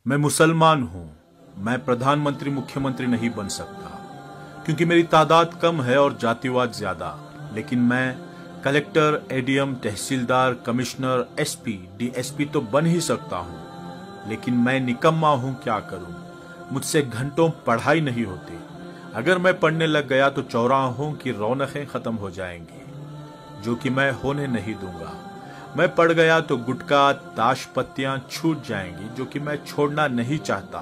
मैं मुसलमान हूं। मैं प्रधानमंत्री मुख्यमंत्री नहीं बन सकता क्योंकि मेरी तादाद कम है और जातिवाद ज्यादा। लेकिन मैं कलेक्टर, एडीएम, तहसीलदार, कमिश्नर, एसपी, डीएसपी तो बन ही सकता हूं। लेकिन मैं निकम्मा हूं, क्या करूं। मुझसे घंटों पढ़ाई नहीं होती। अगर मैं पढ़ने लग गया तो चौराहों की रौनकें खत्म हो जाएंगी, जो कि मैं होने नहीं दूंगा। मैं पढ़ गया तो गुटखा, ताश पत्तियां छूट जाएंगी, जो कि मैं छोड़ना नहीं चाहता।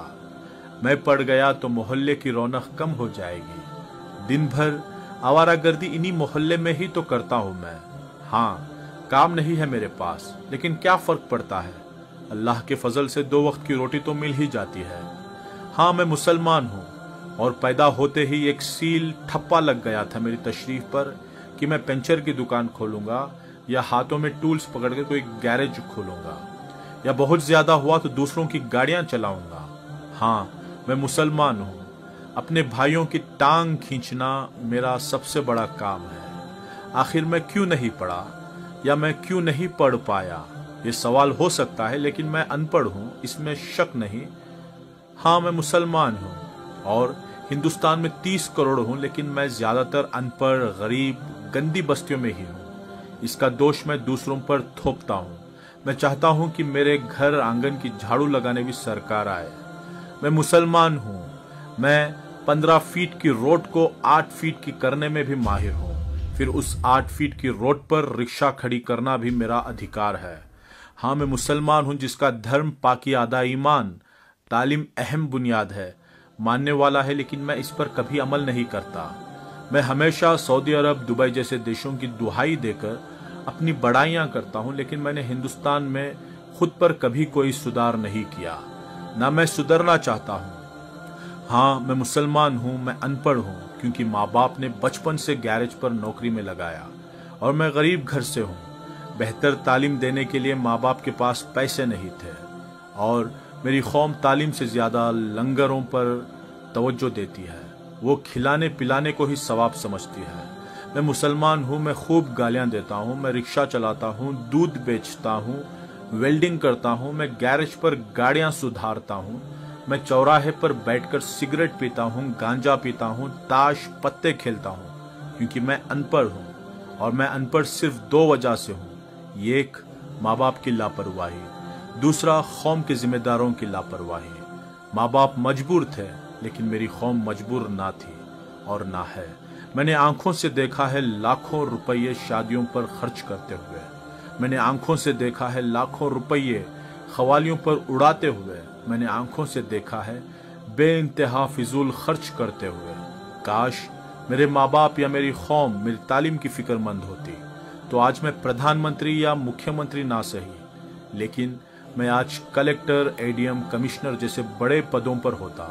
मैं पढ़ गया तो मोहल्ले की रौनक कम हो जाएगी। दिन भर आवारागर्दी इन्हीं मोहल्ले में ही तो करता हूं मैं। हाँ, काम नहीं है मेरे पास, लेकिन क्या फर्क पड़ता है। अल्लाह के फजल से 2 वक्त की रोटी तो मिल ही जाती है। हाँ, मैं मुसलमान हूं और पैदा होते ही एक सील ठप्पा लग गया था मेरी तशरीफ पर कि मैं पंचर की दुकान खोलूंगा या हाथों में टूल्स पकड़ के कोई गैरेज खोलूंगा, या बहुत ज्यादा हुआ तो दूसरों की गाड़ियां चलाऊंगा। हाँ, मैं मुसलमान हूं। अपने भाइयों की टांग खींचना मेरा सबसे बड़ा काम है। आखिर मैं क्यों नहीं पढ़ा या मैं क्यों नहीं पढ़ पाया, ये सवाल हो सकता है, लेकिन मैं अनपढ़ हूं, इसमें शक नहीं। हाँ, मैं मुसलमान हूं और हिंदुस्तान में 30 करोड़ हूं, लेकिन मैं ज्यादातर अनपढ़, गरीब, गंदी बस्तियों में ही हूं। इसका दोष मैं दूसरों पर थोपता हूं। मैं चाहता हूं कि मेरे घर आंगन की झाड़ू लगाने भी सरकार आए। मैं मुसलमान हूं। मैं 15 फीट की रोड को 8 फीट की करने में भी माहिर हूं। फिर उस 8 फीट की रोड पर रिक्शा खड़ी करना भी मेरा अधिकार है। हाँ, मैं मुसलमान हूं जिसका धर्म, पाकी, आदा, ईमान, तालीम अहम बुनियाद है, मानने वाला है, लेकिन मैं इस पर कभी अमल नहीं करता। मैं हमेशा सऊदी अरब, दुबई जैसे देशों की दुहाई देकर अपनी बड़ाइयां करता हूं, लेकिन मैंने हिंदुस्तान में खुद पर कभी कोई सुधार नहीं किया, ना मैं सुधरना चाहता हूं। हाँ, मैं मुसलमान हूं, मैं अनपढ़ हूं क्योंकि माँ बाप ने बचपन से गैरेज पर नौकरी में लगाया, और मैं गरीब घर से हूं। बेहतर तालीम देने के लिए माँ बाप के पास पैसे नहीं थे, और मेरी कौम तालीम से ज्यादा लंगरों पर तवज्जो देती है। वो खिलाने पिलाने को ही सवाब समझती है। मैं मुसलमान हूं, मैं खूब गालियां देता हूं, मैं रिक्शा चलाता हूं, दूध बेचता हूं, वेल्डिंग करता हूं, मैं गैरेज पर गाड़ियां सुधारता हूं, मैं चौराहे पर बैठकर सिगरेट पीता हूं, गांजा पीता हूं, ताश पत्ते खेलता हूं, क्योंकि मैं अनपढ़ हूं। और मैं अनपढ़ सिर्फ 2 वजह से हूं। एक, माँ बाप की लापरवाही, दूसरा, कौम के जिम्मेदारों की लापरवाही। माँ बाप मजबूर थे, लेकिन मेरी कौम मजबूर ना थी और ना है। मैंने आंखों से देखा है लाखों रुपये शादियों पर खर्च करते हुए। मैंने आंखों से देखा है लाखों रुपये खवालियों पर उड़ाते हुए। मैंने आंखों से देखा है बेइंतहा फिजूल खर्च करते हुए। काश मेरे माँ बाप या मेरी कौम मेरी तालीम की फिक्रमंद होती तो आज मैं प्रधानमंत्री या मुख्यमंत्री ना सही, लेकिन मैं आज कलेक्टर, एडीएम, कमिश्नर जैसे बड़े पदों पर होता।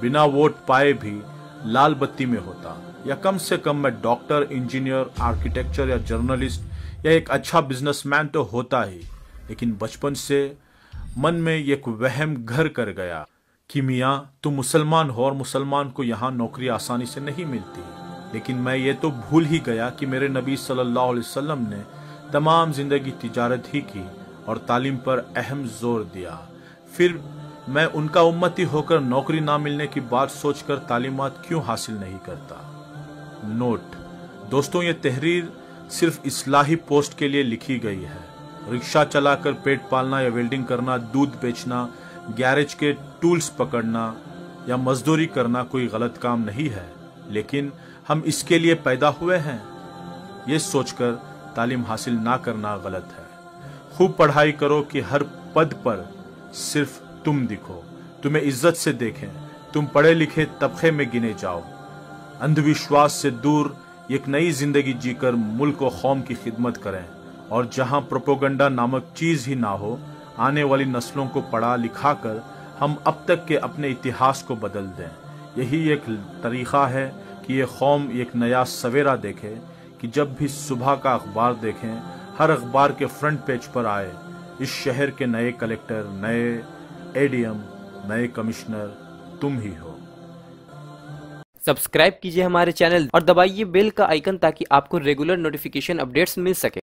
बिना वोट पाए भी लाल बत्ती में होता, या कम से कम मैं डॉक्टर, इंजीनियर, आर्किटेक्चर या जर्नलिस्ट या एक अच्छा बिजनेसमैन तो होता ही। लेकिन बचपन से मन में एक वहम घर कर गया कि मियाँ तुम मुसलमान हो और मुसलमान को यहाँ नौकरी आसानी से नहीं मिलती। लेकिन मैं ये तो भूल ही गया कि मेरे नबी सल्लल्लाहु अलैहि वसल्लम ने तमाम जिंदगी तिजारत ही की और तालीम पर अहम जोर दिया। फिर मैं उनका उम्मती होकर नौकरी ना मिलने की बात सोचकर तालीमात क्यों हासिल नहीं करता। नोट दोस्तों, ये तहरीर सिर्फ इस्लाही पोस्ट के लिए लिखी गई है। रिक्शा चलाकर पेट पालना या वेल्डिंग करना, दूध बेचना, गैरेज के टूल्स पकड़ना या मजदूरी करना कोई गलत काम नहीं है, लेकिन हम इसके लिए पैदा हुए हैं। ये सोचकर तालीम हासिल ना करना गलत है। खूब पढ़ाई करो कि हर पद पर सिर्फ तुम दिखो, तुम्हें इज्जत से देखें, तुम पढ़े लिखे तबके में गिने जाओ। अंधविश्वास से दूर एक नई जिंदगी जीकर मुल्क और कौम की खिदमत करें, और जहां प्रोपोगंडा नामक चीज ही ना हो, आने वाली नस्लों को पढ़ा लिखा कर हम अब तक के अपने इतिहास को बदल दें। यही एक तरीका है कि ये कौम एक नया सवेरा देखे, कि जब भी सुबह का अखबार देखें, हर अखबार के फ्रंट पेज पर आए इस शहर के नए कलेक्टर, नए एडीएम, नए कमिश्नर तुम ही हो। सब्सक्राइब कीजिए हमारे चैनल और दबाइए बेल का आइकन ताकि आपको रेगुलर नोटिफिकेशन अपडेट्स मिल सके।